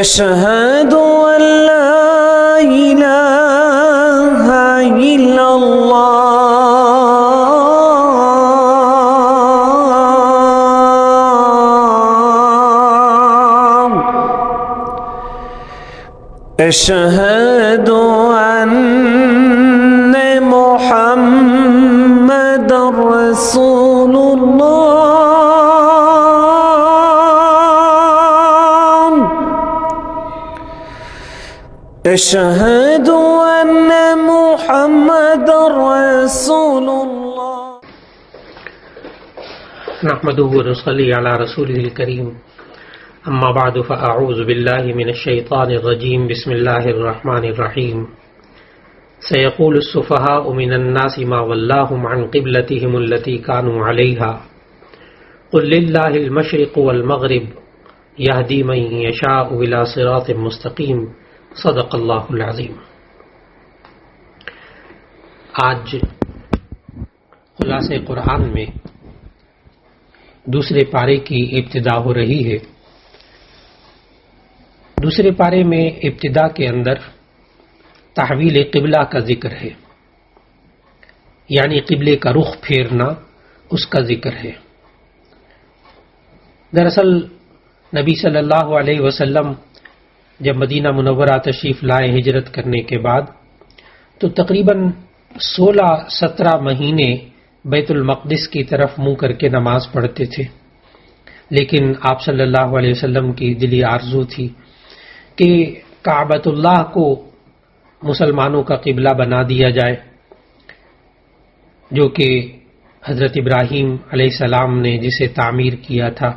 أشهد أن لا إله إلا الله أشهد أن محمد رسول الله أشهد أن محمد رسول الله نحمده ونصلي على رسوله الكريم أما بعد فأعوذ بالله من الشيطان الرجيم بسم الله الرحمن الرحيم سيقول السفهاء من الناس ما ولاهم عن قبلتهم التي كانوا عليها قل لله المشرق والمغرب يهدي من يشاء إلى صراط مستقيم صدق اللہ العظیم۔ آج خلاصہ قرآن میں دوسرے پارے کی ابتدا ہو رہی ہے۔ دوسرے پارے میں ابتدا کے اندر تحویل قبلہ کا ذکر ہے، یعنی قبلے کا رخ پھیرنا، اس کا ذکر ہے۔ دراصل نبی صلی اللہ علیہ وسلم جب مدینہ منورہ تشریف لائے ہجرت کرنے کے بعد، تو تقریباً 16-17 مہینے بیت المقدس کی طرف منہ کر کے نماز پڑھتے تھے، لیکن آپ صلی اللہ علیہ وسلم کی دلی آرزو تھی کہ کعبۃ اللہ کو مسلمانوں کا قبلہ بنا دیا جائے، جو کہ حضرت ابراہیم علیہ السلام نے جسے تعمیر کیا تھا،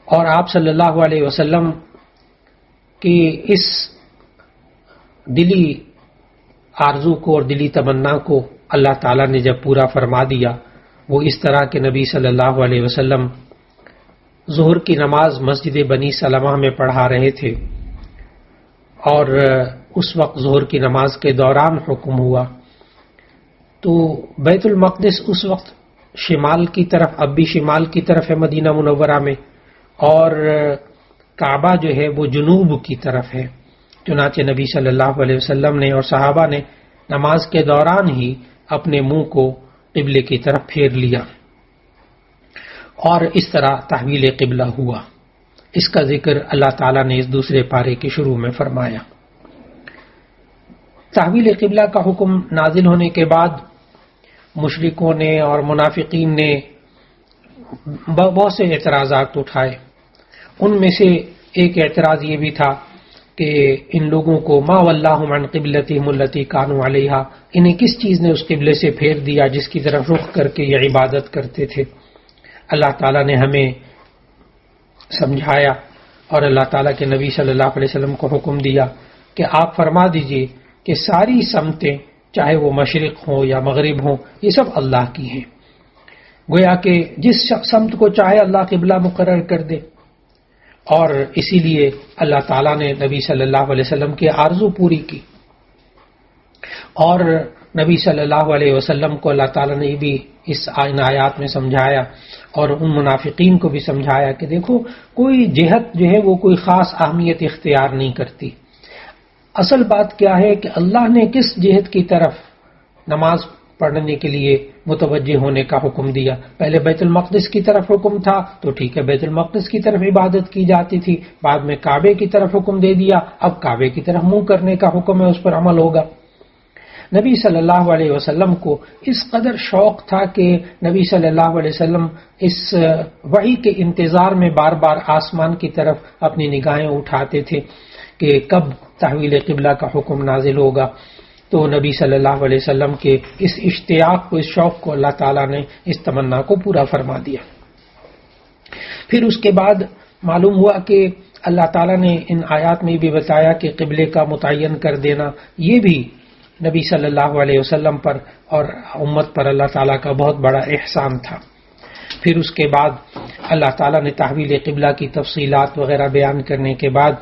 اور آپ صلی اللہ علیہ وسلم کہ اس دلی آرزو کو اور دلی تمنا کو اللہ تعالیٰ نے جب پورا فرما دیا، وہ اس طرح کہ نبی صلی اللہ علیہ وسلم ظہر کی نماز مسجد بنی سلمہ میں پڑھا رہے تھے، اور اس وقت ظہر کی نماز کے دوران حکم ہوا تو بیت المقدس اس وقت شمال کی طرف، اب بھی شمال کی طرف ہے مدینہ منورہ میں، اور کعبہ جو ہے وہ جنوب کی طرف ہے۔ چنانچہ نبی صلی اللہ علیہ وسلم نے اور صحابہ نے نماز کے دوران ہی اپنے منہ کو قبلے کی طرف پھیر لیا، اور اس طرح تحویل قبلہ ہوا۔ اس کا ذکر اللہ تعالیٰ نے اس دوسرے پارے کے شروع میں فرمایا۔ تحویل قبلہ کا حکم نازل ہونے کے بعد مشرکوں نے اور منافقین نے بہت سے اعتراضات اٹھائے۔ ان میں سے ایک اعتراض یہ بھی تھا کہ ان لوگوں کو ما ولاہم عن قبلتہم التی کانوا علیہا، انہیں کس چیز نے اس قبلے سے پھیر دیا جس کی طرف رخ کر کے یہ عبادت کرتے تھے۔ اللہ تعالیٰ نے ہمیں سمجھایا اور اللہ تعالیٰ کے نبی صلی اللہ علیہ وسلم کو حکم دیا کہ آپ فرما دیجئے کہ ساری سمتیں، چاہے وہ مشرق ہوں یا مغرب ہوں، یہ سب اللہ کی ہیں۔ گویا کہ جس سمت کو چاہے اللہ قبلہ مقرر کر دے، اور اسی لیے اللہ تعالیٰ نے نبی صلی اللہ علیہ وسلم کی آرزو پوری کی، اور نبی صلی اللہ علیہ وسلم کو اللہ تعالیٰ نے بھی اس آیات میں سمجھایا، اور ان منافقین کو بھی سمجھایا کہ دیکھو کوئی جہت جو ہے وہ کوئی خاص اہمیت اختیار نہیں کرتی، اصل بات کیا ہے کہ اللہ نے کس جہت کی طرف نماز پڑھنے کے لیے متوجہ ہونے کا حکم دیا۔ پہلے بیت المقدس کی طرف حکم تھا تو ٹھیک ہے، بیت المقدس کی طرف عبادت کی جاتی تھی، بعد میں کعبے کی طرف حکم دے دیا، اب کعبے کی طرف منہ کرنے کا حکم ہے، اس پر عمل ہوگا۔ نبی صلی اللہ علیہ وسلم کو اس قدر شوق تھا کہ نبی صلی اللہ علیہ وسلم اس وحی کے انتظار میں بار بار آسمان کی طرف اپنی نگاہیں اٹھاتے تھے کہ کب تحویل قبلہ کا حکم نازل ہوگا۔ تو نبی صلی اللہ علیہ وسلم کے اس اشتیاق کو، اس شوق کو اللہ تعالیٰ نے اس تمنا کو پورا فرما دیا۔ پھر اس کے بعد معلوم ہوا کہ اللہ تعالیٰ نے ان آیات میں بھی بتایا کہ قبلے کا متعین کر دینا یہ بھی نبی صلی اللہ علیہ وسلم پر اور امت پر اللہ تعالیٰ کا بہت بڑا احسان تھا۔ پھر اس کے بعد اللہ تعالیٰ نے تحویل قبلہ کی تفصیلات وغیرہ بیان کرنے کے بعد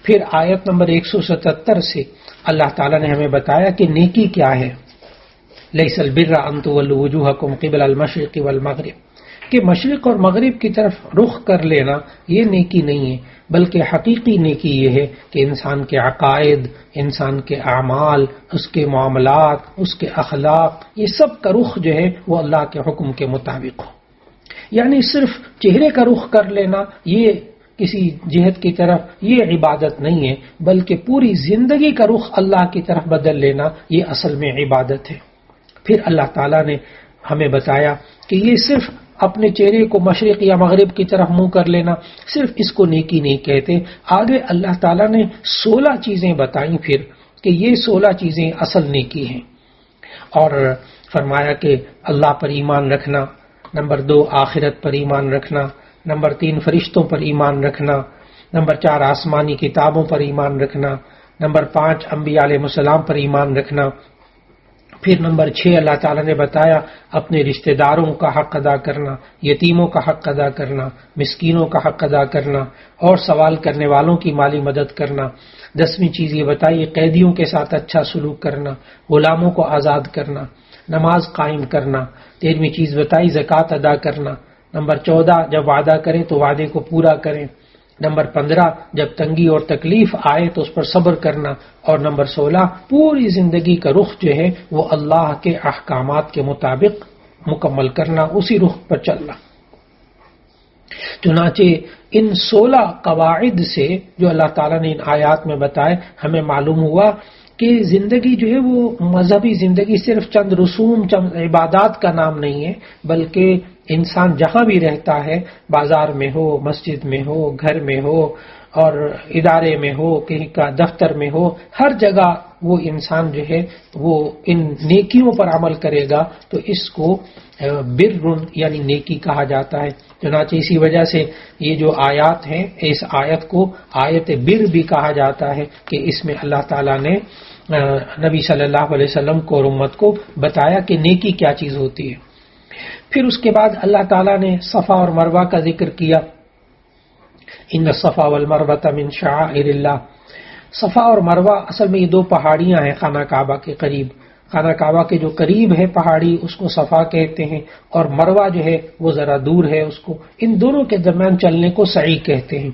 پھر آیت نمبر 177 سے اللہ تعالیٰ نے ہمیں بتایا کہ نیکی کیا ہے۔ لیس البر ان تولوا وجوہکم قبل المشرق والمغرب، کہ مشرق اور مغرب کی طرف رخ کر لینا یہ نیکی نہیں ہے، بلکہ حقیقی نیکی یہ ہے کہ انسان کے عقائد، انسان کے اعمال، اس کے معاملات، اس کے اخلاق، یہ سب کا رخ جو ہے وہ اللہ کے حکم کے مطابق ہو۔ یعنی صرف چہرے کا رخ کر لینا یہ کسی جہت کی طرف یہ عبادت نہیں ہے، بلکہ پوری زندگی کا رخ اللہ کی طرف بدل لینا یہ اصل میں عبادت ہے۔ پھر اللہ تعالیٰ نے ہمیں بتایا کہ یہ صرف اپنے چہرے کو مشرق یا مغرب کی طرف منہ کر لینا، صرف اس کو نیکی نہیں کہتے۔ آگے اللہ تعالیٰ نے 16 چیزیں بتائیں پھر کہ یہ 16 چیزیں اصل نیکی ہیں، اور فرمایا کہ اللہ پر ایمان رکھنا، نمبر 2 آخرت پر ایمان رکھنا، نمبر 3 فرشتوں پر ایمان رکھنا، نمبر 4 آسمانی کتابوں پر ایمان رکھنا، نمبر 5 انبیاء علیہ السلام پر ایمان رکھنا، پھر نمبر 6 اللہ تعالیٰ نے بتایا اپنے رشتہ داروں کا حق ادا کرنا، یتیموں کا حق ادا کرنا، مسکینوں کا حق ادا کرنا، اور سوال کرنے والوں کی مالی مدد کرنا۔ 10ویں چیز یہ بتائی قیدیوں کے ساتھ اچھا سلوک کرنا، غلاموں کو آزاد کرنا، نماز قائم کرنا۔ 13ویں چیز بتائی زکوٰۃ ادا کرنا۔ نمبر 14 جب وعدہ کریں تو وعدے کو پورا کریں۔ نمبر 15 جب تنگی اور تکلیف آئے تو اس پر صبر کرنا، اور نمبر 16 پوری زندگی کا رخ جو ہے وہ اللہ کے احکامات کے مطابق مکمل کرنا، اسی رخ پر چلنا۔ چنانچہ ان 16 قواعد سے جو اللہ تعالیٰ نے ان آیات میں بتائے ہمیں معلوم ہوا کہ زندگی جو ہے وہ مذہبی زندگی صرف چند رسوم، چند عبادات کا نام نہیں ہے، بلکہ انسان جہاں بھی رہتا ہے، بازار میں ہو، مسجد میں ہو، گھر میں ہو، اور ادارے میں ہو، کہیں کا دفتر میں ہو، ہر جگہ وہ انسان جو ہے وہ ان نیکیوں پر عمل کرے گا تو اس کو برٌ یعنی نیکی کہا جاتا ہے۔ چنانچہ اسی وجہ سے یہ جو آیات ہیں، اس آیت کو آیت بر بھی کہا جاتا ہے کہ اس میں اللہ تعالیٰ نے نبی صلی اللہ علیہ وسلم کو اور امت کو بتایا کہ نیکی کیا چیز ہوتی ہے۔ پھر اس کے بعد اللہ تعالیٰ نے صفا اور مروہ کا ذکر کیا، ان الصفا والمروہ من شعائر اللہ۔ صفا اور مروہ اصل میں یہ 2 پہاڑیاں ہیں خانہ کعبہ کے قریب۔ خانہ کعبہ کے جو قریب ہے پہاڑی اس کو صفا کہتے ہیں، اور مروہ جو ہے وہ ذرا دور ہے، اس کو، ان دونوں کے درمیان چلنے کو سعی کہتے ہیں۔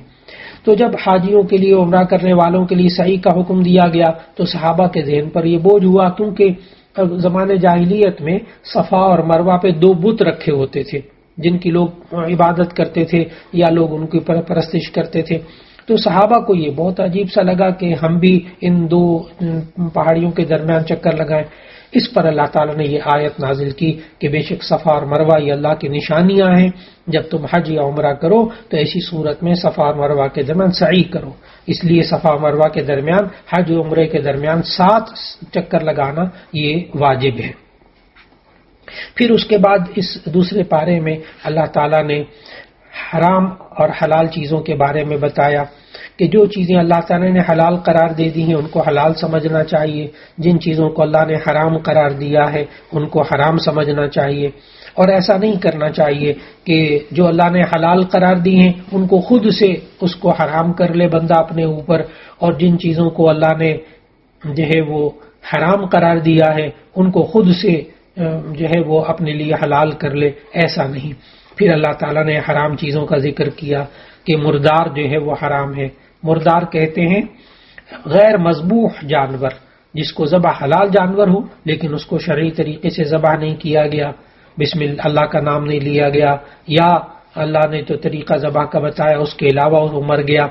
تو جب حاجیوں کے لیے، عمرہ کرنے والوں کے لیے سعی کا حکم دیا گیا تو صحابہ کے ذہن پر یہ بوجھ ہوا، کیونکہ زمانے جاہلیت میں صفا اور مروہ پہ 2 بت رکھے ہوتے تھے جن کی لوگ عبادت کرتے تھے یا لوگ ان کی پرستش کرتے تھے۔ تو صحابہ کو یہ بہت عجیب سا لگا کہ ہم بھی ان 2 پہاڑیوں کے درمیان چکر لگائیں۔ اس پر اللہ تعالیٰ نے یہ آیت نازل کی کہ بے شک صفا اور مروہ یہ اللہ کی نشانیاں ہیں، جب تم حج یا عمرہ کرو تو ایسی صورت میں صفا اور مروہ کے درمیان سعی کرو۔ اس لیے صفا اور مروہ کے درمیان، حج و عمرے کے درمیان 7 چکر لگانا یہ واجب ہے۔ پھر اس کے بعد اس دوسرے پارے میں اللہ تعالیٰ نے حرام اور حلال چیزوں کے بارے میں بتایا کہ جو چیزیں اللہ تعالیٰ نے حلال قرار دے دی ہیں ان کو حلال سمجھنا چاہیے، جن چیزوں کو اللہ نے حرام قرار دیا ہے ان کو حرام سمجھنا چاہیے، اور ایسا نہیں کرنا چاہیے کہ جو اللہ نے حلال قرار دی ہیں ان کو خود سے اس کو حرام کر لے بندہ اپنے اوپر، اور جن چیزوں کو اللہ نے جو ہے وہ حرام قرار دیا ہے ان کو خود سے جو ہے وہ اپنے لیے حلال کر لے، ایسا نہیں۔ پھر اللہ تعالیٰ نے حرام چیزوں کا ذکر کیا کہ مردار جو ہے وہ حرام ہے۔ مردار کہتے ہیں غیر مذبوح جانور، جس کو ذبح حلال جانور ہو لیکن اس کو شرعی طریقے سے ذبح نہیں کیا گیا، بسم اللہ کا نام نہیں لیا گیا، یا اللہ نے تو طریقہ ذبح کا بتایا اس کے علاوہ وہ مر گیا،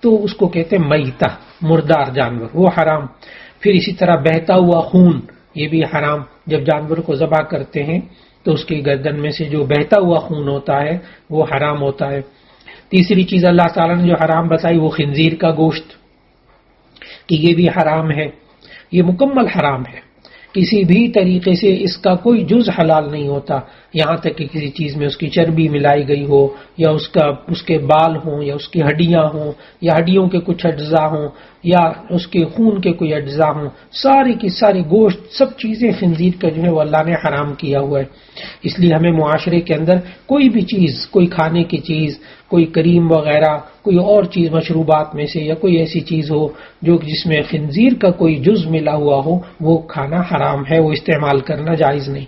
تو اس کو کہتے ہیں میتہ، مردار جانور، وہ حرام۔ پھر اسی طرح بہتا ہوا خون، یہ بھی حرام۔ جب جانور کو ذبح کرتے ہیں تو اس کی گردن میں سے جو بہتا ہوا خون ہوتا ہے وہ حرام ہوتا ہے۔ تیسری چیز اللہ تعالیٰ نے جو حرام بتائی وہ خنزیر کا گوشت، کہ یہ بھی حرام ہے، یہ مکمل حرام ہے، کسی بھی طریقے سے اس کا کوئی جز حلال نہیں ہوتا، یہاں تک کہ کسی چیز میں اس کی چربی ملائی گئی ہو، یا اس کے بال ہوں، یا اس کی ہڈیاں ہوں، یا ہڈیوں کے کچھ اجزاء ہوں، یا اس کے خون کے کوئی اجزاء ہوں، ساری کی ساری گوشت، سب چیزیں خنزیر کا جو ہے وہ اللہ نے حرام کیا ہوا ہے۔ اس لیے ہمیں معاشرے کے اندر کوئی بھی چیز، کوئی کھانے کی چیز، کوئی کریم وغیرہ، کوئی اور چیز مشروبات میں سے، یا کوئی ایسی چیز ہو جو جس میں خنزیر کا کوئی جز ملا ہوا ہو، وہ کھانا حرام ہے، وہ استعمال کرنا جائز نہیں۔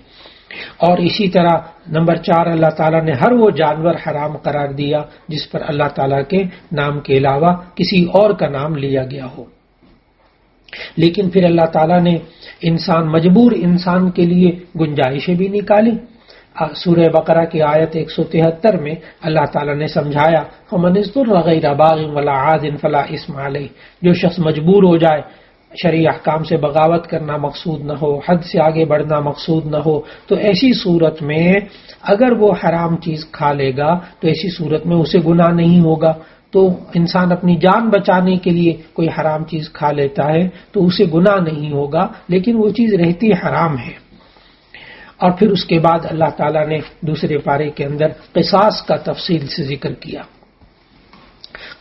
اور اسی طرح نمبر 4 اللہ تعالیٰ نے ہر وہ جانور حرام قرار دیا جس پر اللہ تعالیٰ کے نام کے علاوہ کسی اور کا نام لیا گیا ہو. لیکن پھر اللہ تعالیٰ نے مجبور انسان کے لیے گنجائشیں بھی نکالی. سورہ بقرہ کی آیت 173 میں اللہ تعالیٰ نے سمجھایا فَمَنِ اضْطُرَّ غَيْرَ بَاغٍ وَلَا عَادٍ فَلَا إِثْمَ عَلَيْهِ. جو شخص مجبور ہو جائے، شرعی احکام سے بغاوت کرنا مقصود نہ ہو، حد سے آگے بڑھنا مقصود نہ ہو، تو ایسی صورت میں اگر وہ حرام چیز کھا لے گا تو ایسی صورت میں اسے گناہ نہیں ہوگا. تو انسان اپنی جان بچانے کے لیے کوئی حرام چیز کھا لیتا ہے تو اسے گناہ نہیں ہوگا، لیکن وہ چیز رہتی حرام ہے. اور پھر اس کے بعد اللہ تعالیٰ نے دوسرے پارے کے اندر قصاص کا تفصیل سے ذکر کیا.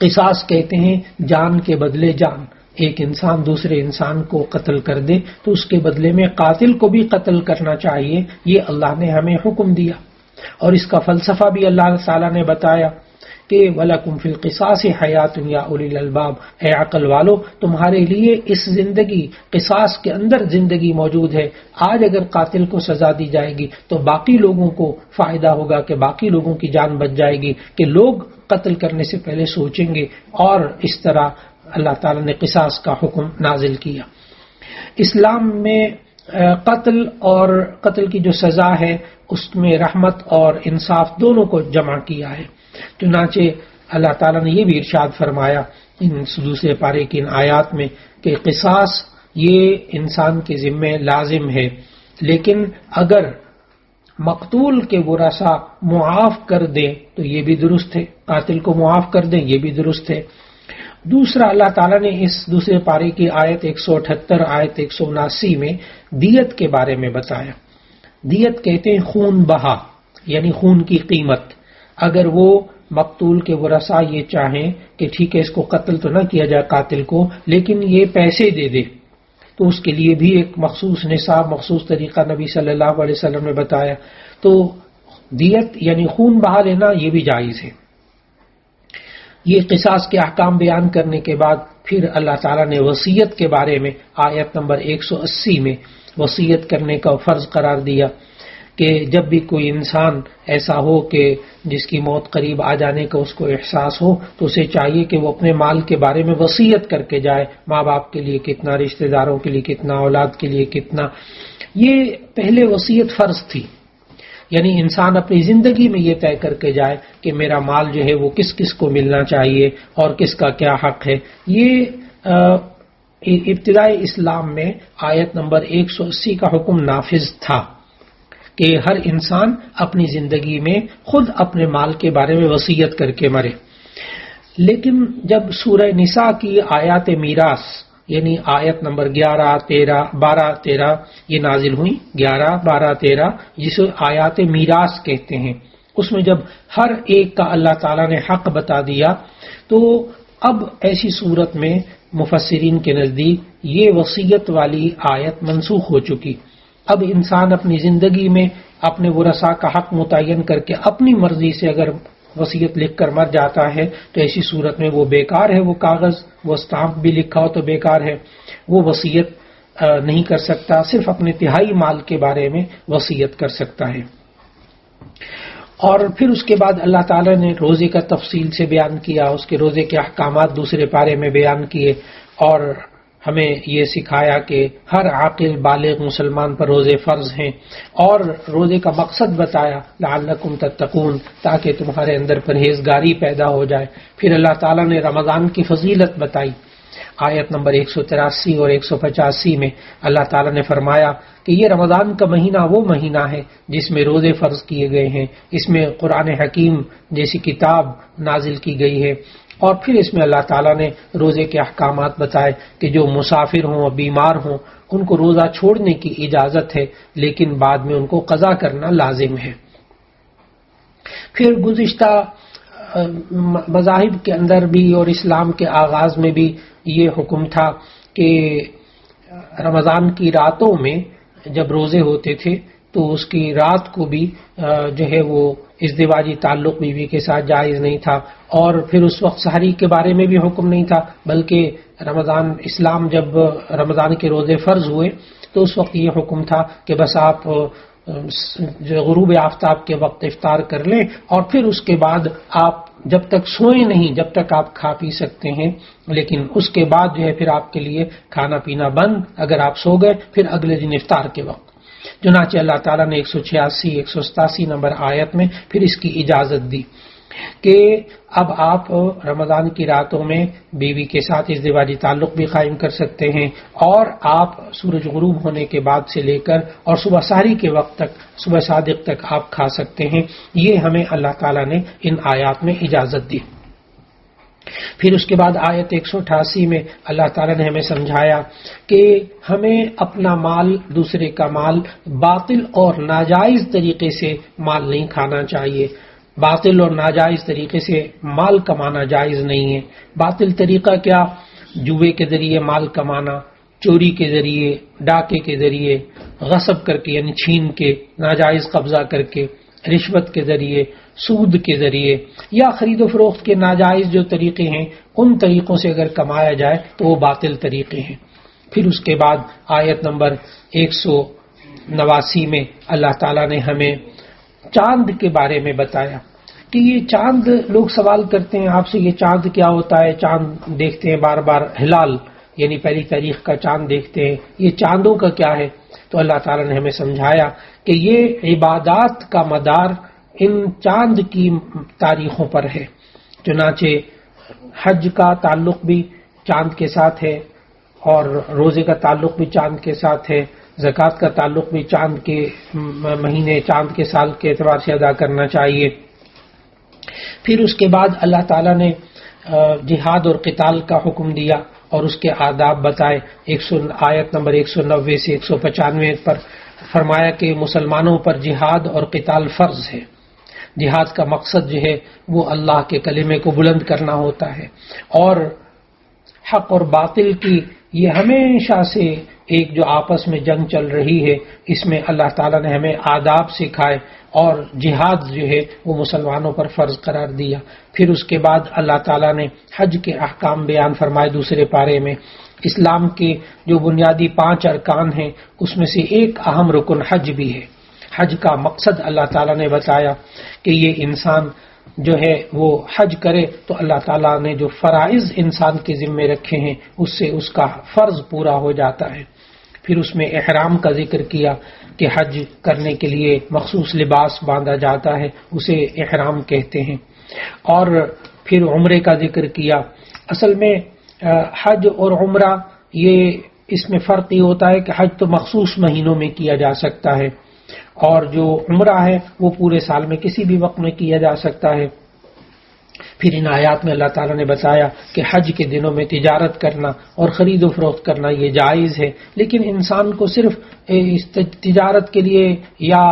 قصاص کہتے ہیں جان کے بدلے جان. ایک انسان دوسرے انسان کو قتل کر دے تو اس کے بدلے میں قاتل کو بھی قتل کرنا چاہیے. یہ اللہ نے ہمیں حکم دیا، اور اس کا فلسفہ بھی اللہ تعالیٰ نے بتایا کہ وَلَكُمْ فِي الْقِصَاصِ حَيَاتٌ يَا أُولِي الْأَلْبَابِ. اے عقل والو، تمہارے لیے اس زندگی قصاص کے اندر زندگی موجود ہے. آج اگر قاتل کو سزا دی جائے گی تو باقی لوگوں کو فائدہ ہوگا کہ باقی لوگوں کی جان بچ جائے گی، کہ لوگ قتل کرنے سے پہلے سوچیں گے. اور اس طرح اللہ تعالیٰ نے قصاص کا حکم نازل کیا. اسلام میں قتل اور قتل کی جو سزا ہے اس میں رحمت اور انصاف دونوں کو جمع کیا ہے. چنانچہ اللہ تعالیٰ نے یہ بھی ارشاد فرمایا ان دوسرے پارے کی ان آیات میں کہ قصاص یہ انسان کے ذمہ لازم ہے، لیکن اگر مقتول کے ورثاء معاف کر دیں تو یہ بھی درست ہے، قاتل کو معاف کر دیں یہ بھی درست ہے. دوسرا، اللہ تعالیٰ نے اس دوسرے پارے کی آیت 178 آیت 179 میں دیت کے بارے میں بتایا. دیت کہتے ہیں خون بہا، یعنی خون کی قیمت. اگر وہ مقتول کے ورثاء یہ چاہیں کہ ٹھیک ہے اس کو قتل تو نہ کیا جائے قاتل کو، لیکن یہ پیسے دے دے، تو اس کے لیے بھی ایک مخصوص نصاب، مخصوص طریقہ نبی صلی اللہ علیہ وسلم نے بتایا. تو دیت یعنی خون بہا لینا یہ بھی جائز ہے. یہ قصاص کے احکام بیان کرنے کے بعد پھر اللہ تعالیٰ نے وصیت کے بارے میں آیت نمبر 180 میں وصیت کرنے کا فرض قرار دیا کہ جب بھی کوئی انسان ایسا ہو کہ جس کی موت قریب آ جانے کا اس کو احساس ہو تو اسے چاہیے کہ وہ اپنے مال کے بارے میں وصیت کر کے جائے. ماں باپ کے لیے کتنا، رشتہ داروں کے لیے کتنا، اولاد کے لیے کتنا. یہ پہلے وصیت فرض تھی، یعنی انسان اپنی زندگی میں یہ طے کر کے جائے کہ میرا مال جو ہے وہ کس کس کو ملنا چاہیے اور کس کا کیا حق ہے. یہ ابتدائی اسلام میں آیت نمبر 180 کا حکم نافذ تھا کہ ہر انسان اپنی زندگی میں خود اپنے مال کے بارے میں وصیت کر کے مرے. لیکن جب سورہ نساء کی آیات میراث یعنی آیت نمبر 11، 13، 12، 13 یہ نازل ہوئی، 11، 12، 13 جسے آیات میراث کہتے ہیں، اس میں جب ہر ایک کا اللہ تعالیٰ نے حق بتا دیا تو اب ایسی صورت میں مفسرین کے نزدیک یہ وصیت والی آیت منسوخ ہو چکی. اب انسان اپنی زندگی میں اپنے ورثاء کا حق متعین کر کے اپنی مرضی سے اگر وصیت لکھ کر مر جاتا ہے تو ایسی صورت میں وہ بیکار ہے، وہ کاغذ، وہ اسٹامپ بھی لکھا ہو تو بیکار ہے. وہ وصیت نہیں کر سکتا، صرف اپنے تہائی مال کے بارے میں وصیت کر سکتا ہے. اور پھر اس کے بعد اللہ تعالیٰ نے روزے کا تفصیل سے بیان کیا، اس کے روزے کے احکامات دوسرے پارے میں بیان کیے اور ہمیں یہ سکھایا کہ ہر عاقل بالغ مسلمان پر روزے فرض ہیں، اور روزے کا مقصد بتایا لعلکم تتقون، تاکہ تمہارے اندر پرہیزگاری پیدا ہو جائے. پھر اللہ تعالیٰ نے رمضان کی فضیلت بتائی. آیت نمبر 183 اور 185 میں اللہ تعالیٰ نے فرمایا کہ یہ رمضان کا مہینہ وہ مہینہ ہے جس میں روزے فرض کیے گئے ہیں، اس میں قرآن حکیم جیسی کتاب نازل کی گئی ہے. اور پھر اس میں اللہ تعالیٰ نے روزے کے احکامات بتائے کہ جو مسافر ہوں، بیمار ہوں، ان کو روزہ چھوڑنے کی اجازت ہے، لیکن بعد میں ان کو قضا کرنا لازم ہے. پھر گزشتہ مذاہب کے اندر بھی اور اسلام کے آغاز میں بھی یہ حکم تھا کہ رمضان کی راتوں میں جب روزے ہوتے تھے تو اس کی رات کو بھی جو ہے وہ ازدواجی تعلق بیوی کے ساتھ جائز نہیں تھا. اور پھر اس وقت سحری کے بارے میں بھی حکم نہیں تھا، بلکہ اسلام جب رمضان کے روزے فرض ہوئے تو اس وقت یہ حکم تھا کہ بس آپ جو غروب آفتاب کے وقت افطار کر لیں، اور پھر اس کے بعد آپ جب تک سوئیں نہیں، جب تک آپ کھا پی سکتے ہیں، لیکن اس کے بعد جو ہے پھر آپ کے لیے کھانا پینا بند اگر آپ سو گئے، پھر اگلے دن افطار کے وقت۔ چنانچہ اللہ تعالیٰ نے 186 187 نمبر آیت میں پھر اس کی اجازت دی کہ اب آپ رمضان کی راتوں میں بیوی کے ساتھ ازدواجی تعلق بھی قائم کر سکتے ہیں، اور آپ سورج غروب ہونے کے بعد سے لے کر اور صبح سحری کے وقت تک، صبح صادق تک آپ کھا سکتے ہیں۔ یہ ہمیں اللہ تعالیٰ نے ان آیات میں اجازت دی۔ پھر اس کے بعد آیت 188 میں اللہ تعالیٰ نے ہمیں سمجھایا کہ ہمیں اپنا مال، دوسرے کا مال باطل اور ناجائز طریقے سے مال نہیں کھانا چاہیے۔ باطل اور ناجائز طریقے سے مال کمانا جائز نہیں ہے۔ باطل طریقہ کیا؟ جوے کے ذریعے مال کمانا، چوری کے ذریعے، ڈاکے کے ذریعے، غصب کر کے یعنی چھین کے، ناجائز قبضہ کر کے، رشوت کے ذریعے، سود کے ذریعے، یا خرید و فروخت کے ناجائز جو طریقے ہیں ان طریقوں سے اگر کمایا جائے تو وہ باطل طریقے ہیں۔ پھر اس کے بعد آیت نمبر 189 میں اللہ تعالیٰ نے ہمیں چاند کے بارے میں بتایا کہ یہ چاند، لوگ سوال کرتے ہیں آپ سے یہ چاند کیا ہوتا ہے، چاند دیکھتے ہیں بار بار، ہلال یعنی پہلی تاریخ کا چاند دیکھتے ہیں، یہ چاندوں کا کیا ہے؟ تو اللہ تعالیٰ نے ہمیں سمجھایا کہ یہ عبادات کا مدار ان چاند کی تاریخوں پر ہے۔ چنانچہ حج کا تعلق بھی چاند کے ساتھ ہے، اور روزے کا تعلق بھی چاند کے ساتھ ہے، زکوٰۃ کا تعلق بھی چاند کے مہینے، چاند کے سال کے اعتبار سے ادا کرنا چاہیے۔ پھر اس کے بعد اللہ تعالیٰ نے جہاد اور قتال کا حکم دیا اور اس کے آداب بتائے۔ آیت نمبر 190 سے 195 پر فرمایا کہ مسلمانوں پر جہاد اور قتال فرض ہے۔ جہاد کا مقصد جو ہے وہ اللہ کے کلمے کو بلند کرنا ہوتا ہے، اور حق اور باطل کی یہ ہمیشہ سے ایک جو آپس میں جنگ چل رہی ہے، اس میں اللہ تعالیٰ نے ہمیں آداب سکھائے اور جہاد جو ہے وہ مسلمانوں پر فرض قرار دیا۔ پھر اس کے بعد اللہ تعالیٰ نے حج کے احکام بیان فرمائے دوسرے پارے میں۔ اسلام کے جو بنیادی 5 ارکان ہیں اس میں سے ایک اہم رکن حج بھی ہے۔ حج کا مقصد اللہ تعالیٰ نے بتایا کہ یہ انسان جو ہے وہ حج کرے تو اللہ تعالیٰ نے جو فرائض انسان کے ذمے رکھے ہیں اس سے اس کا فرض پورا ہو جاتا ہے۔ پھر اس میں احرام کا ذکر کیا کہ حج کرنے کے لیے مخصوص لباس باندھا جاتا ہے، اسے احرام کہتے ہیں۔ اور پھر عمرے کا ذکر کیا۔ اصل میں حج اور عمرہ یہ اس میں فرق یہ ہوتا ہے کہ حج تو مخصوص مہینوں میں کیا جا سکتا ہے، اور جو عمرہ ہے وہ پورے سال میں کسی بھی وقت میں کیا جا سکتا ہے۔ پھر ان آیات میں اللہ تعالیٰ نے بتایا کہ حج کے دنوں میں تجارت کرنا اور خرید و فروخت کرنا یہ جائز ہے، لیکن انسان کو صرف اس تجارت کے لیے یا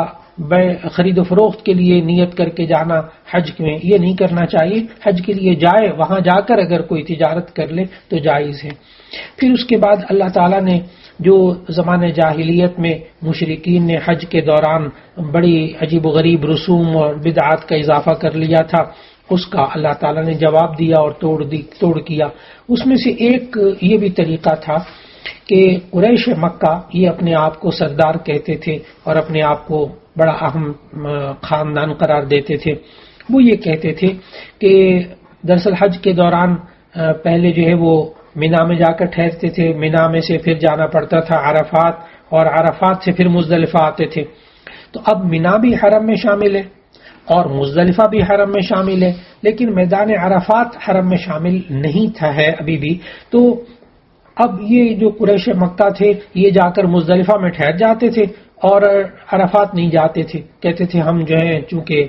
خرید و فروخت کے لیے نیت کر کے جانا حج میں یہ نہیں کرنا چاہیے۔ حج کے لیے جائے، وہاں جا کر اگر کوئی تجارت کر لے تو جائز ہے۔ پھر اس کے بعد اللہ تعالیٰ نے جو زمانے جاہلیت میں مشرکین نے حج کے دوران بڑی عجیب و غریب رسوم اور بدعات کا اضافہ کر لیا تھا، اس کا اللہ تعالیٰ نے جواب دیا اور توڑ کیا۔ اس میں سے ایک یہ بھی طریقہ تھا کہ قریش مکہ یہ اپنے آپ کو سردار کہتے تھے اور اپنے آپ کو بڑا اہم خاندان قرار دیتے تھے۔ وہ یہ کہتے تھے کہ دراصل حج کے دوران پہلے جو ہے وہ مینا میں جا کر ٹھہرتے تھے، مینا میں سے پھر جانا پڑتا تھا عرفات، اور عرفات سے پھر مزدلفہ آتے تھے۔ تو اب مینا بھی حرم میں شامل ہے اور مزدلفہ بھی حرم میں شامل ہے، لیکن میدان عرفات حرم میں شامل نہیں تھا ہے ابھی بھی۔ تو اب یہ جو قریش مکہ تھے یہ جا کر مزدلفہ میں ٹھہر جاتے تھے اور عرفات نہیں جاتے تھے، کہتے تھے ہم جو ہیں چونکہ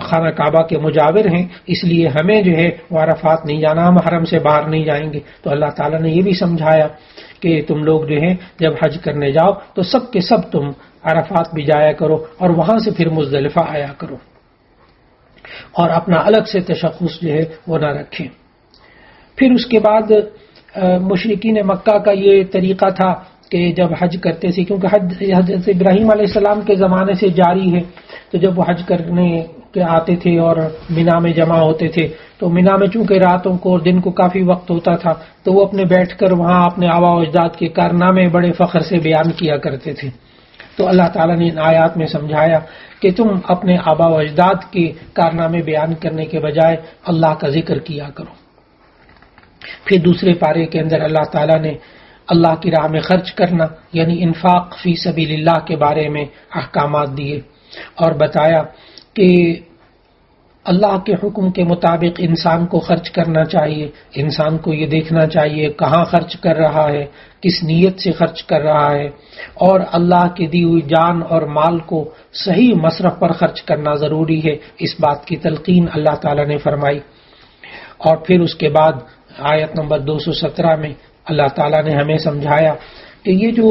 خانہ کعبہ کے مجاور ہیں اس لیے ہمیں جو ہے وہ عرفات نہیں جانا، ہم حرم سے باہر نہیں جائیں گے۔ تو اللہ تعالیٰ نے یہ بھی سمجھایا کہ تم لوگ جو ہیں جب حج کرنے جاؤ تو سب کے سب تم عرفات بھی جایا کرو اور وہاں سے پھر مزدلفہ آیا کرو، اور اپنا الگ سے تشخص جو ہے وہ نہ رکھیں۔ پھر اس کے بعد مشرکین مکہ کا یہ طریقہ تھا کہ جب حج کرتے تھے، کیونکہ حج حضرت ابراہیم علیہ السلام کے زمانے سے جاری ہے، تو جب وہ حج کرنے کے آتے تھے اور مینا میں جمع ہوتے تھے تو مینا میں چونکہ راتوں کو اور دن کو کافی وقت ہوتا تھا تو وہ اپنے بیٹھ کر وہاں اپنے آبا و اجداد کے کارنامے بڑے فخر سے بیان کیا کرتے تھے۔ تو اللہ تعالیٰ نے ان آیات میں سمجھایا کہ تم اپنے آبا و اجداد کے کارنامے بیان کرنے کے بجائے اللہ کا ذکر کیا کرو۔ پھر دوسرے پارے کے اندر اللہ تعالیٰ نے اللہ کی راہ میں خرچ کرنا یعنی انفاق فی سبیل اللہ کے بارے میں احکامات دیے اور بتایا کہ اللہ کے حکم کے مطابق انسان کو خرچ کرنا چاہیے، انسان کو یہ دیکھنا چاہیے کہاں خرچ کر رہا ہے، کس نیت سے خرچ کر رہا ہے، اور اللہ کی دی ہوئی جان اور مال کو صحیح مصرف پر خرچ کرنا ضروری ہے، اس بات کی تلقین اللہ تعالیٰ نے فرمائی۔ اور پھر اس کے بعد آیت نمبر 217 میں اللہ تعالیٰ نے ہمیں سمجھایا کہ یہ جو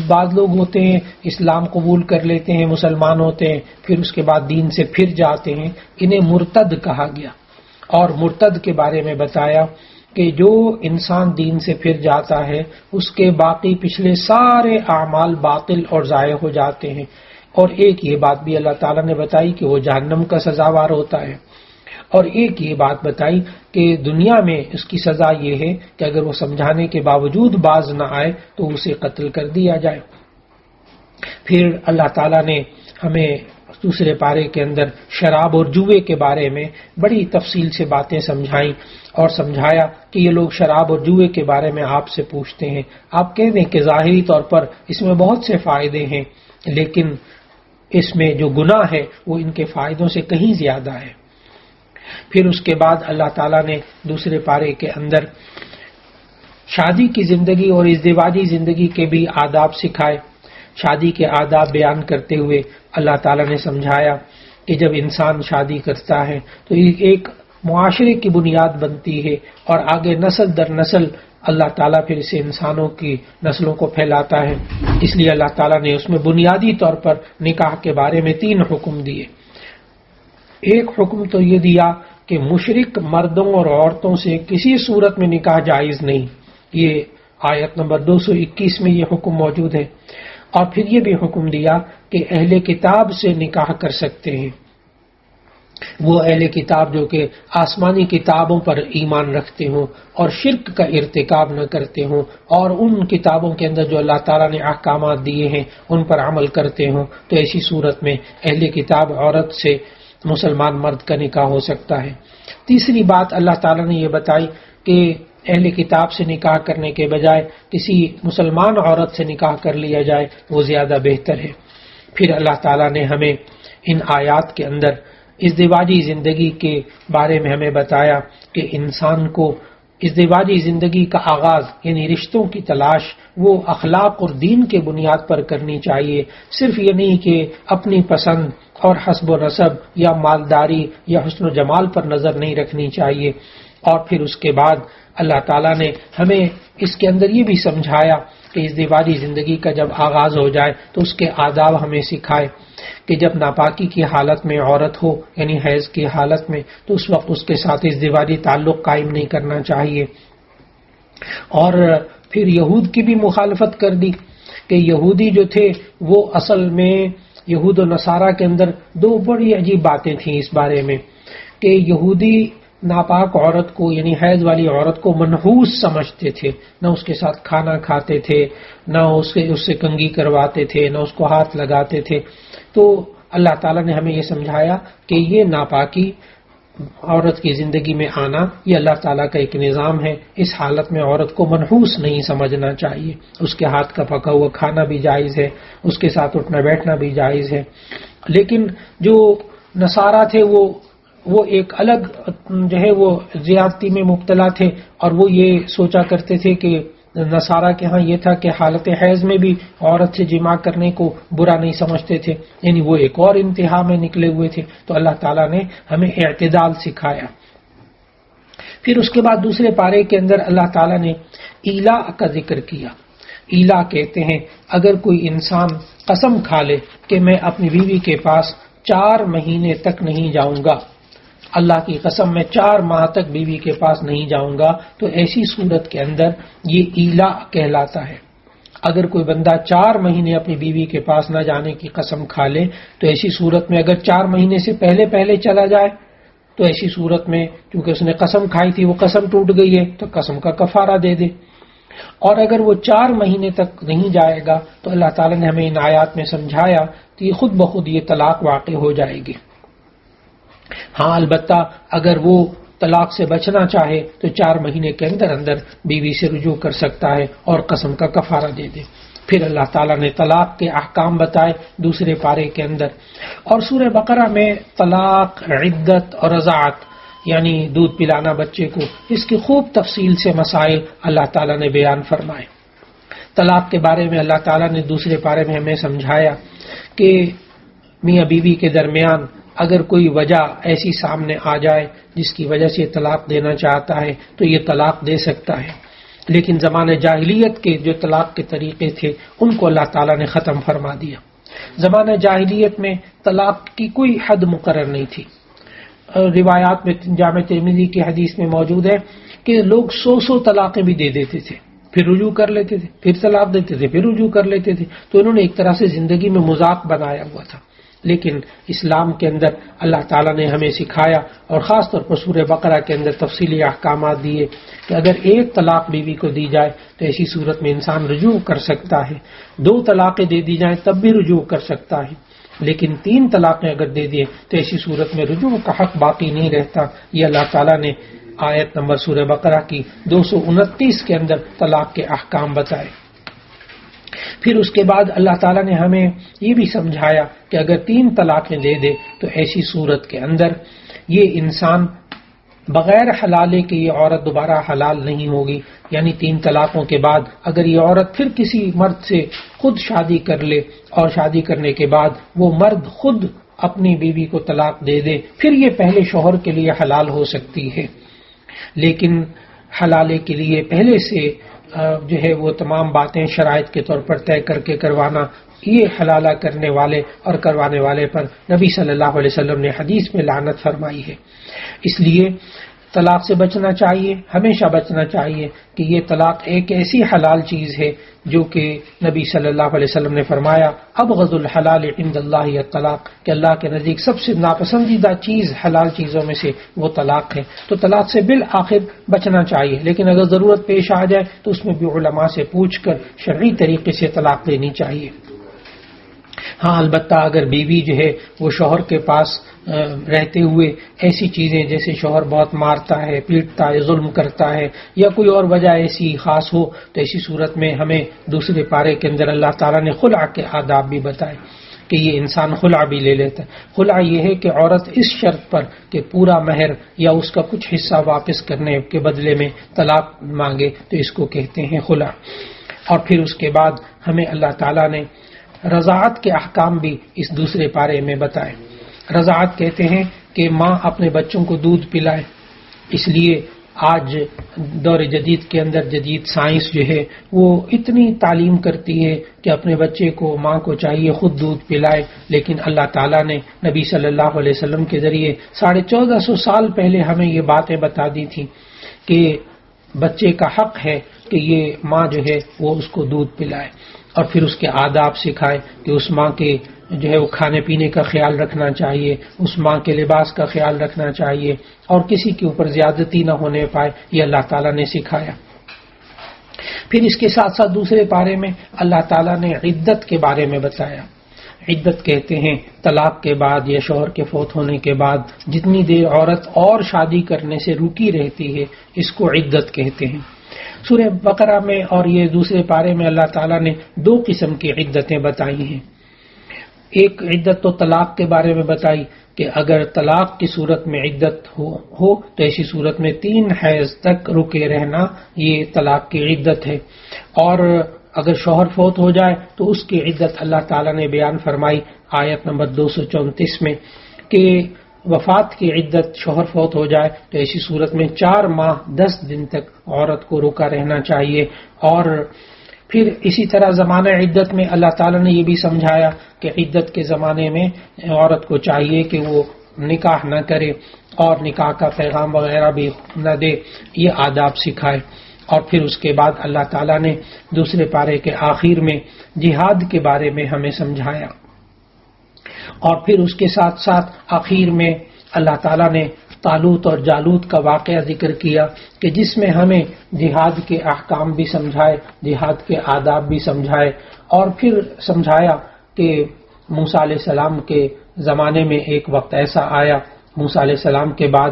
بعض لوگ ہوتے ہیں اسلام قبول کر لیتے ہیں، مسلمان ہوتے ہیں، پھر اس کے بعد دین سے پھر جاتے ہیں، انہیں مرتد کہا گیا۔ اور مرتد کے بارے میں بتایا کہ جو انسان دین سے پھر جاتا ہے اس کے باقی پچھلے سارے اعمال باطل اور ضائع ہو جاتے ہیں، اور ایک یہ بات بھی اللہ تعالیٰ نے بتائی کہ وہ جہنم کا سزاوار ہوتا ہے، اور ایک یہ بات بتائی کہ دنیا میں اس کی سزا یہ ہے کہ اگر وہ سمجھانے کے باوجود باز نہ آئے تو اسے قتل کر دیا جائے۔ پھر اللہ تعالیٰ نے ہمیں دوسرے پارے کے اندر شراب اور جوئے کے بارے میں بڑی تفصیل سے باتیں سمجھائیں اور سمجھایا کہ یہ لوگ شراب اور جوئے کے بارے میں آپ سے پوچھتے ہیں، آپ کہہ دیں کہ ظاہری طور پر اس میں بہت سے فائدے ہیں، لیکن اس میں جو گناہ ہے وہ ان کے فائدوں سے کہیں زیادہ ہے۔ پھر اس کے بعد اللہ تعالیٰ نے دوسرے پارے کے اندر شادی کی زندگی اور ازدواجی زندگی کے بھی آداب سکھائے۔ شادی کے آداب بیان کرتے ہوئے اللہ تعالیٰ نے سمجھایا کہ جب انسان شادی کرتا ہے تو ایک معاشرے کی بنیاد بنتی ہے، اور آگے نسل در نسل اللہ تعالیٰ پھر اسے انسانوں کی نسلوں کو پھیلاتا ہے۔ اس لیے اللہ تعالیٰ نے اس میں بنیادی طور پر نکاح کے بارے میں 3 حکم دیے۔ ایک حکم تو یہ دیا کہ مشرک مردوں اور عورتوں سے کسی صورت میں نکاح جائز نہیں، یہ آیت نمبر 221 میں یہ حکم موجود ہے۔ اور پھر یہ بھی حکم دیا کہ اہل کتاب سے نکاح کر سکتے ہیں، وہ اہل کتاب جو کہ آسمانی کتابوں پر ایمان رکھتے ہوں اور شرک کا ارتکاب نہ کرتے ہوں، اور ان کتابوں کے اندر جو اللہ تعالیٰ نے احکامات دیے ہیں ان پر عمل کرتے ہوں، تو ایسی صورت میں اہل کتاب عورت سے مسلمان مرد کا نکاح ہو سکتا ہے۔ تیسری بات اللہ تعالیٰ نے یہ بتائی کہ اہل کتاب سے نکاح کرنے کے بجائے کسی مسلمان عورت سے نکاح کر لیا جائے وہ زیادہ بہتر ہے۔ پھر اللہ تعالیٰ نے ہمیں ان آیات کے اندر ازدواجی زندگی کے بارے میں ہمیں بتایا کہ انسان کو ازدواجی زندگی کا آغاز یعنی رشتوں کی تلاش وہ اخلاق اور دین کے بنیاد پر کرنی چاہیے، صرف یہ نہیں کہ اپنی پسند اور حسب و نسب یا مالداری یا حسن و جمال پر نظر نہیں رکھنی چاہیے۔ اور پھر اس کے بعد اللہ تعالیٰ نے ہمیں اس کے اندر یہ بھی سمجھایا کہ ازدواجی زندگی کا جب آغاز ہو جائے تو اس کے آداب ہمیں سکھائے کہ جب ناپاکی کی حالت میں عورت ہو یعنی حیض کی حالت میں تو اس وقت اس کے ساتھ ازدواجی تعلق قائم نہیں کرنا چاہیے۔ اور پھر یہود کی بھی مخالفت کر دی کہ یہودی جو تھے وہ اصل میں یہود و نصارہ کے اندر 2 بڑی عجیب باتیں تھیں اس بارے میں کہ یہودی ناپاک عورت کو یعنی حیض والی عورت کو منحوس سمجھتے تھے، نہ اس کے ساتھ کھانا کھاتے تھے، نہ اس سے کنگھی کرواتے تھے، نہ اس کو ہاتھ لگاتے تھے۔ تو اللہ تعالیٰ نے ہمیں یہ سمجھایا کہ یہ ناپاکی عورت کی زندگی میں آنا یہ اللہ تعالیٰ کا ایک نظام ہے، اس حالت میں عورت کو منحوس نہیں سمجھنا چاہیے، اس کے ہاتھ کا پکا ہوا کھانا بھی جائز ہے، اس کے ساتھ اٹھنا بیٹھنا بھی جائز ہے۔ لیکن جو نصارہ تھے وہ ایک الگ جو ہے وہ زیادتی میں مبتلا تھے، اور وہ یہ سوچا کرتے تھے کہ نصارہ کے ہاں یہ تھا کہ حالت حیض میں بھی عورت سے جماع کرنے کو برا نہیں سمجھتے تھے، یعنی وہ ایک اور انتہا میں نکلے ہوئے تھے۔ تو اللہ تعالیٰ نے ہمیں اعتدال سکھایا۔ پھر اس کے بعد دوسرے پارے کے اندر اللہ تعالیٰ نے ایلا کا ذکر کیا۔ ایلا کہتے ہیں اگر کوئی انسان قسم کھا لے کہ میں اپنی بیوی کے پاس 4 مہینے تک نہیں جاؤں گا، اللہ کی قسم میں 4 ماہ تک بیوی کے پاس نہیں جاؤں گا، تو ایسی صورت کے اندر یہ ایلا کہلاتا ہے۔ اگر کوئی بندہ 4 مہینے اپنی بیوی کے پاس نہ جانے کی قسم کھا لے تو ایسی صورت میں اگر 4 مہینے سے پہلے چلا جائے تو ایسی صورت میں کیونکہ اس نے قسم کھائی تھی وہ قسم ٹوٹ گئی ہے تو قسم کا کفارہ دے دے۔ اور اگر وہ 4 مہینے تک نہیں جائے گا تو اللہ تعالیٰ نے ہمیں ان آیات میں سمجھایا کہ یہ خود بخود یہ طلاق واقع ہو جائے گی۔ ہاں البتہ اگر وہ طلاق سے بچنا چاہے تو 4 مہینے کے اندر اندر بیوی سے رجوع کر سکتا ہے اور قسم کا کفارہ دے دے۔ پھر اللہ تعالیٰ نے طلاق کے احکام بتائے دوسرے پارے کے اندر، اور سورہ بقرہ میں طلاق، عدت اور رضاعت یعنی دودھ پلانا بچے کو، اس کی خوب تفصیل سے مسائل اللہ تعالیٰ نے بیان فرمائے۔ طلاق کے بارے میں اللہ تعالیٰ نے دوسرے پارے میں ہمیں سمجھایا کہ میاں بیوی کے درمیان اگر کوئی وجہ ایسی سامنے آ جائے جس کی وجہ سے طلاق دینا چاہتا ہے تو یہ طلاق دے سکتا ہے، لیکن زمانہ جاہلیت کے جو طلاق کے طریقے تھے ان کو اللہ تعالیٰ نے ختم فرما دیا۔ زمانہ جاہلیت میں طلاق کی کوئی حد مقرر نہیں تھی۔ روایات میں جامع ترمذی کی حدیث میں موجود ہے کہ لوگ 100 طلاقیں بھی دے دیتے تھے، پھر رجوع کر لیتے تھے، پھر طلاق دیتے تھے، پھر رجوع کر لیتے تھے، تو انہوں نے ایک طرح سے زندگی میں مذاق بنایا ہوا تھا۔ لیکن اسلام کے اندر اللہ تعالیٰ نے ہمیں سکھایا اور خاص طور پر سورہ بقرہ کے اندر تفصیلی احکامات دیے کہ اگر 1 طلاق بیوی کو دی جائے تو ایسی صورت میں انسان رجوع کر سکتا ہے، 2 طلاقیں دے دی جائیں تب بھی رجوع کر سکتا ہے، لیکن 3 طلاقیں اگر دے دیے تو ایسی صورت میں رجوع کا حق باقی نہیں رہتا۔ یہ اللہ تعالیٰ نے آیت نمبر سورہ بقرہ کی 229 کے اندر طلاق کے احکام بتائے۔ پھر اس کے بعد اللہ تعالیٰ نے ہمیں یہ بھی سمجھایا کہ اگر 3 طلاقیں دے دے تو ایسی صورت کے اندر یہ انسان بغیر حلالے کے یہ عورت دوبارہ حلال نہیں ہوگی، یعنی 3 طلاقوں کے بعد اگر یہ عورت پھر کسی مرد سے خود شادی کر لے اور شادی کرنے کے بعد وہ مرد خود اپنی بیوی کو طلاق دے دے پھر یہ پہلے شوہر کے لیے حلال ہو سکتی ہے، لیکن حلالے کے لیے پہلے سے جو ہے وہ تمام باتیں شرائط کے طور پر طے کر کے کروانا، یہ حلالہ کرنے والے اور کروانے والے پر نبی صلی اللہ علیہ وسلم نے حدیث میں لعنت فرمائی ہے۔ اس لیے طلاق سے بچنا چاہیے، ہمیشہ بچنا چاہیے کہ یہ طلاق ایک ایسی حلال چیز ہے جو کہ نبی صلی اللہ علیہ وسلم نے فرمایا ابغض الحلال عند اللہ الطلاق، کہ اللہ کے نزدیک سب سے ناپسندیدہ چیز حلال چیزوں میں سے وہ طلاق ہے۔ تو طلاق سے بالآخر بچنا چاہیے، لیکن اگر ضرورت پیش آ جائے تو اس میں بھی علماء سے پوچھ کر شرعی طریقے سے طلاق دینی چاہیے۔ ہاں البتہ اگر بیوی جو ہے وہ شوہر کے پاس رہتے ہوئے ایسی چیزیں جیسے شوہر بہت مارتا ہے، پیٹتا ہے، ظلم کرتا ہے یا کوئی اور وجہ ایسی خاص ہو تو ایسی صورت میں ہمیں دوسرے پارے کے اندر اللہ تعالیٰ نے خلع کے آداب بھی بتائے کہ یہ انسان خلع بھی لے لیتا ہے۔ خلع یہ ہے کہ عورت اس شرط پر کہ پورا مہر یا اس کا کچھ حصہ واپس کرنے کے بدلے میں طلاق مانگے تو اس کو کہتے ہیں خلع۔ اور پھر اس کے بعد ہمیں اللہ تعالیٰ نے رضاعت کے احکام بھی اس دوسرے پارے میں بتائے۔ رضاعت کہتے ہیں کہ ماں اپنے بچوں کو دودھ پلائے، اس لیے آج دور جدید کے اندر جدید سائنس جو ہے وہ اتنی تعلیم کرتی ہے کہ اپنے بچے کو ماں کو چاہیے خود دودھ پلائے، لیکن اللہ تعالیٰ نے نبی صلی اللہ علیہ وسلم کے ذریعے 1450 سال پہلے ہمیں یہ باتیں بتا دی تھیں کہ بچے کا حق ہے کہ یہ ماں جو ہے وہ اس کو دودھ پلائے اور پھر اس کے آداب سکھائے کہ اس ماں کے جو ہے وہ کھانے پینے کا خیال رکھنا چاہیے، اس ماں کے لباس کا خیال رکھنا چاہیے اور کسی کے اوپر زیادتی نہ ہونے پائے، یہ اللہ تعالیٰ نے سکھایا۔ پھر اس کے ساتھ ساتھ دوسرے پارے میں اللہ تعالیٰ نے عدت کے بارے میں بتایا۔ عدت کہتے ہیں طلاق کے بعد یا شوہر کے فوت ہونے کے بعد جتنی دیر عورت اور شادی کرنے سے رکی رہتی ہے اس کو عدت کہتے ہیں۔ سورہ بقرہ میں اور یہ دوسرے پارے میں اللہ تعالیٰ نے 2 قسم کی عدتیں بتائی ہیں۔ ایک عدت تو طلاق کے بارے میں بتائی کہ اگر طلاق کی صورت میں عدت ہو تو ایسی صورت میں 3 حیض تک رکے رہنا یہ طلاق کی عدت ہے، اور اگر شوہر فوت ہو جائے تو اس کی عدت اللہ تعالیٰ نے بیان فرمائی آیت نمبر 234 میں کہ وفات کی عدت شوہر فوت ہو جائے تو ایسی صورت میں 4 ماہ 10 دن تک عورت کو رکا رہنا چاہیے۔ اور پھر اسی طرح زمانہ عدت میں اللہ تعالیٰ نے یہ بھی سمجھایا کہ عدت کے زمانے میں عورت کو چاہیے کہ وہ نکاح نہ کرے اور نکاح کا پیغام وغیرہ بھی نہ دے، یہ آداب سکھائے۔ اور پھر اس کے بعد اللہ تعالیٰ نے دوسرے پارے کے آخر میں جہاد کے بارے میں ہمیں سمجھایا، اور پھر اس کے ساتھ ساتھ آخر میں اللہ تعالیٰ نے طالوت اور جالوت کا واقعہ ذکر کیا کہ جس میں ہمیں جہاد کے احکام بھی سمجھائے، جہاد کے آداب بھی سمجھائے، اور پھر سمجھایا کہ موسیٰ علیہ السلام کے زمانے میں ایک وقت ایسا آیا موسیٰ علیہ السلام کے بعد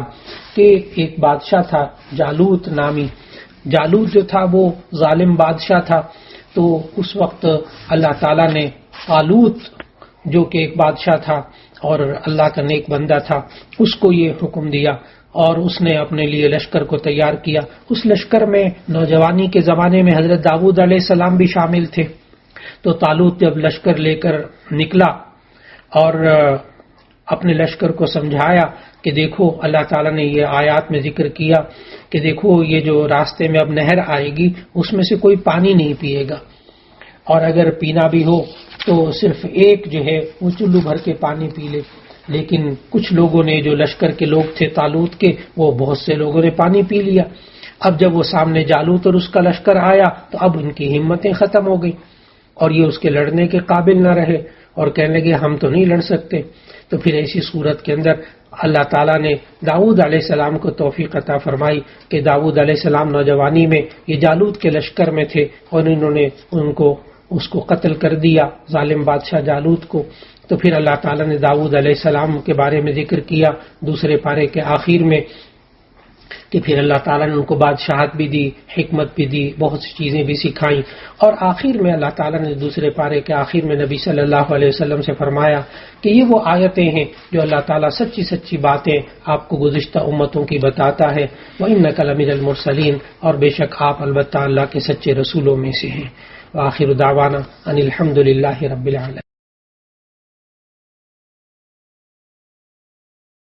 کہ ایک بادشاہ تھا جالوت نامی. جالوت جو تھا وہ ظالم بادشاہ تھا. تو اس وقت اللہ تعالیٰ نے طالوت جو کہ ایک بادشاہ تھا اور اللہ کا نیک بندہ تھا، اس کو یہ حکم دیا اور اس نے اپنے لیے لشکر کو تیار کیا. اس لشکر میں نوجوانی کے زمانے میں حضرت داؤد علیہ السلام بھی شامل تھے. تو طالوت جب لشکر لے کر نکلا اور اپنے لشکر کو سمجھایا کہ دیکھو اللہ تعالیٰ نے یہ آیات میں ذکر کیا کہ دیکھو یہ جو راستے میں اب نہر آئے گی اس میں سے کوئی پانی نہیں پیے گا، اور اگر پینا بھی ہو تو صرف ایک جو ہے وہ چلو بھر کے پانی پی لے. لیکن کچھ لوگوں نے جو لشکر کے لوگ تھے طالوت کے، وہ بہت سے لوگوں نے پانی پی لیا. اب جب وہ سامنے جالوت اور اس کا لشکر آیا تو اب ان کی ہمتیں ختم ہو گئی اور یہ اس کے لڑنے کے قابل نہ رہے اور کہنے لگے ہم تو نہیں لڑ سکتے. تو پھر ایسی صورت کے اندر اللہ تعالیٰ نے داؤد علیہ السلام کو توفیق عطا فرمائی کہ داؤد علیہ السلام نوجوانی میں یہ جالوت کے لشکر میں تھے اور انہوں نے اس کو قتل کر دیا، ظالم بادشاہ جالوت کو. تو پھر اللہ تعالیٰ نے داؤد علیہ السلام کے بارے میں ذکر کیا دوسرے پارے کے آخر میں کہ پھر اللہ تعالیٰ نے ان کو بادشاہت بھی دی، حکمت بھی دی، بہت سی چیزیں بھی سکھائیں. اور آخر میں اللہ تعالیٰ نے دوسرے پارے کے آخر میں نبی صلی اللہ علیہ وسلم سے فرمایا کہ یہ وہ آیتیں ہیں جو اللہ تعالیٰ سچی سچی باتیں آپ کو گزشتہ امتوں کی بتاتا ہے. وَإِنَّكَ لَمِنَ الْمُرْسَلِينَ، اور بے شک آپ البتہ اللہ کے سچے رسولوں میں سے ہیں. وآخر دعوانا ان الحمد للہ رب العالمین.